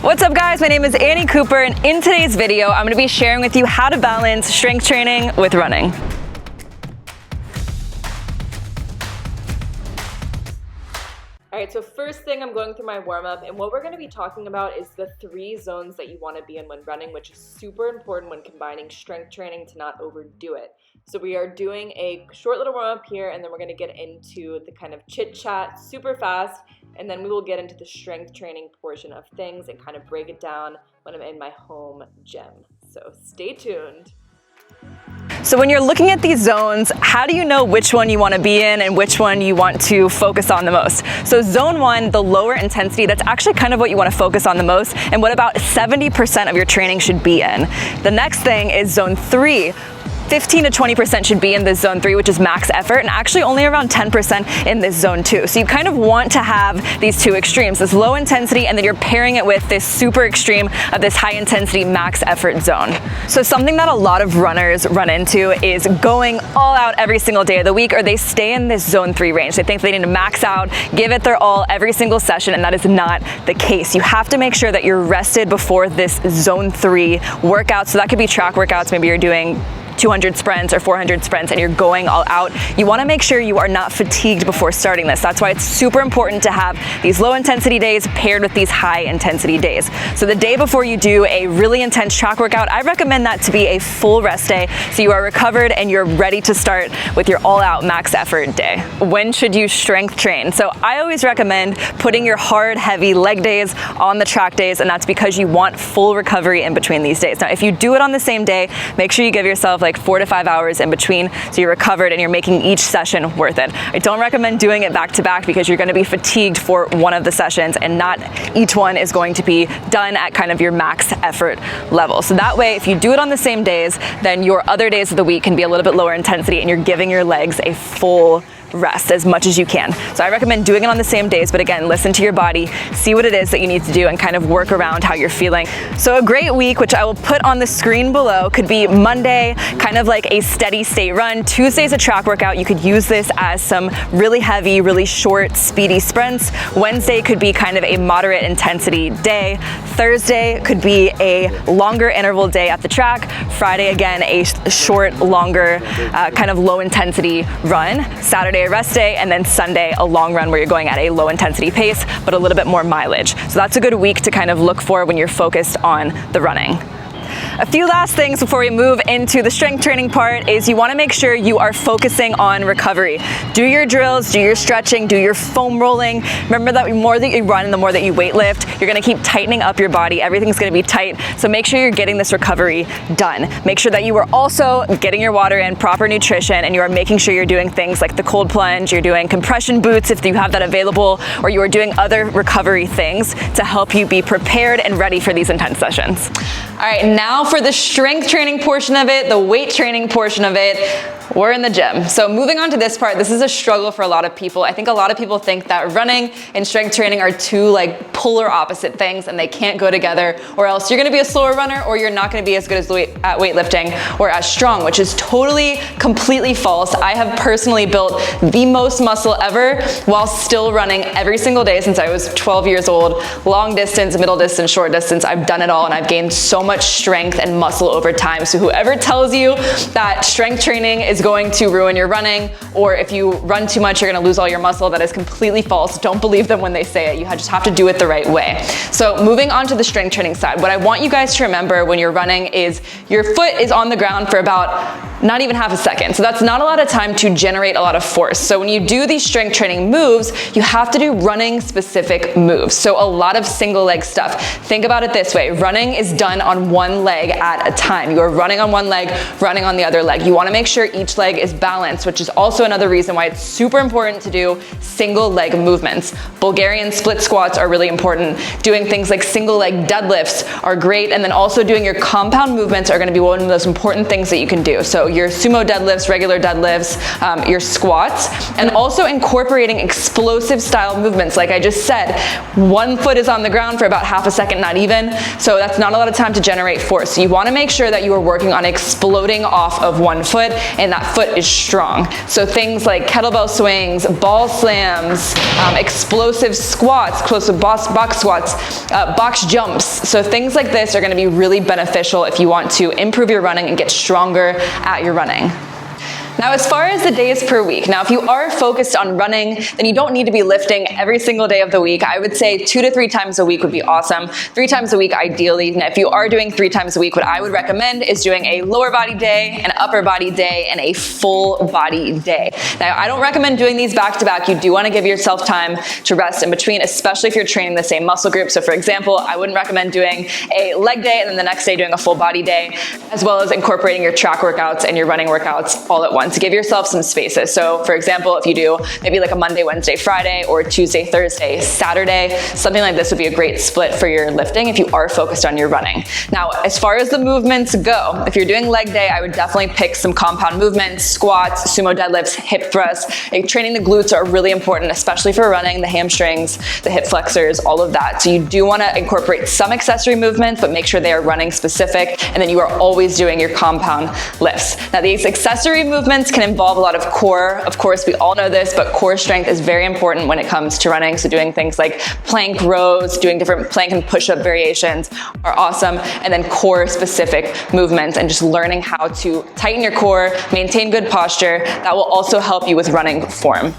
What's up guys, my name is Annie Cooper, and in today's video, I'm gonna be sharing with you how to balance strength training with running. All right, so first thing I'm going through my warm-up, and what we're gonna be talking about is the 3 zones that you wanna be in when running, which is super important when combining strength training to not overdo it. So we are doing a short little warm-up here, and then we're gonna get into the kind of chit-chat super fast, and then we will get into the strength training portion of things and kind of break it down when I'm in my home gym. So stay tuned. So when you're looking at these zones, how do you know which one you want to be in and which one you want to focus on the most? So zone 1, the lower intensity, that's actually kind of what you want to focus on the most and what about 70% of your training should be in. The next thing is zone 3. 15 to 20% should be in this zone 3, which is max effort, and actually only around 10% in this zone 2. So you kind of want to have these 2 extremes, this low intensity, and then you're pairing it with this super extreme of this high intensity max effort zone. So something that a lot of runners run into is going all out every single day of the week, or they stay in this zone 3 range. They think they need to max out, give it their all every single session, and that is not the case. You have to make sure that you're rested before this zone 3 workout. So that could be track workouts, maybe you're doing 200 sprints or 400 sprints and you're going all out. You want to make sure you are not fatigued before starting this. That's why it's super important to have these low intensity days paired with these high intensity days. So the day before you do a really intense track workout, I recommend that to be a full rest day so you are recovered and you're ready to start with your all out max effort day. When should you strength train? So I always recommend putting your hard, heavy leg days on the track days, and that's because you want full recovery in between these days. Now, if you do it on the same day, make sure you give yourself like 4 to 5 hours in between so you're recovered and you're making each session worth it. I don't recommend doing it back to back because you're going to be fatigued for one of the sessions and not each one is going to be done at kind of your max effort level. So that way, if you do it on the same days, then your other days of the week can be a little bit lower intensity and you're giving your legs a full rest as much as you can. So I recommend doing it on the same days, but again, listen to your body, see what it is that you need to do and kind of work around how you're feeling. So a great week, which I will put on the screen below, could be Monday, kind of like a steady state run. Tuesday's a track workout. You could use this as some really heavy, really short, speedy sprints. Wednesday could be kind of a moderate intensity day. Thursday could be a longer interval day at the track. Friday, again, a short, longer, kind of low intensity run. Saturday, a rest day, and then Sunday, a long run where you're going at a low intensity pace, but a little bit more mileage. So that's a good week to kind of look for when you're focused on the running. A few last things before we move into the strength training part is you want to make sure you are focusing on recovery. Do your drills, do your stretching, do your foam rolling. Remember that the more that you run and the more that you weight lift, you're going to keep tightening up your body. Everything's going to be tight. So make sure you're getting this recovery done. Make sure that you are also getting your water in, proper nutrition, and you are making sure you're doing things like the cold plunge, you're doing compression boots if you have that available, or you are doing other recovery things to help you be prepared and ready for these intense sessions. All right, now for the strength training portion of it, the weight training portion of it, we're in the gym. So moving on to this part, this is a struggle for a lot of people. I think a lot of people think that running and strength training are 2 like polar opposite things and they can't go together, or else you're gonna be a slower runner or you're not gonna be as good as at weightlifting or as strong, which is totally, completely false. I have personally built the most muscle ever while still running every single day since I was 12 years old. Long distance, middle distance, short distance, I've done it all and I've gained so much strength and muscle over time. So whoever tells you that strength training is going to ruin your running, or if you run too much, you're gonna lose all your muscle, that is completely false. Don't believe them when they say it. You just have to do it the right way. So moving on to the strength training side, what I want you guys to remember when you're running is your foot is on the ground for about not even half a second. So that's not a lot of time to generate a lot of force. So when you do these strength training moves, you have to do running specific moves. So a lot of single leg stuff. Think about it this way. Running is done on one leg at a time. You are running on one leg, running on the other leg. You want to make sure each leg is balanced, which is also another reason why it's super important to do single leg movements. Bulgarian split squats are really important. Doing things like single leg deadlifts are great. And then also doing your compound movements are going to be one of the most important things that you can do. So your sumo deadlifts, regular deadlifts, your squats, and also incorporating explosive style movements. Like I just said, one foot is on the ground for about half a second, not even. So that's not a lot of time to generate force. So you want to make sure that you are working on exploding off of one foot, and that foot is strong. So things like kettlebell swings, ball slams, explosive squats, explosive box squats, box jumps. So things like this are going to be really beneficial if you want to improve your running and get stronger at your running. Now, as far as the days per week, now if you are focused on running, then you don't need to be lifting every single day of the week. I would say 2 to 3 times a week would be awesome. 3 times a week ideally. Now, if you are doing 3 times a week, what I would recommend is doing a lower body day, an upper body day, and a full body day. Now, I don't recommend doing these back to back. You do want to give yourself time to rest in between, especially if you're training the same muscle group. So for example, I wouldn't recommend doing a leg day and then the next day doing a full body day, as well as incorporating your track workouts and your running workouts all at once. To give yourself some spaces. So for example, if you do maybe like a Monday, Wednesday, Friday, or Tuesday, Thursday, Saturday, something like this would be a great split for your lifting if you are focused on your running. Now, as far as the movements go, if you're doing leg day, I would definitely pick some compound movements, squats, sumo deadlifts, hip thrusts. Training the glutes are really important, especially for running, the hamstrings, the hip flexors, all of that. So you do want to incorporate some accessory movements, but make sure they are running specific, and then you are always doing your compound lifts. Now, these accessory movements can involve a lot of core. Of course, we all know this, but core strength is very important when it comes to running. So doing things like plank rows, doing different plank and push-up variations are awesome. And then core specific movements and just learning how to tighten your core, maintain good posture. That will also help you with running form.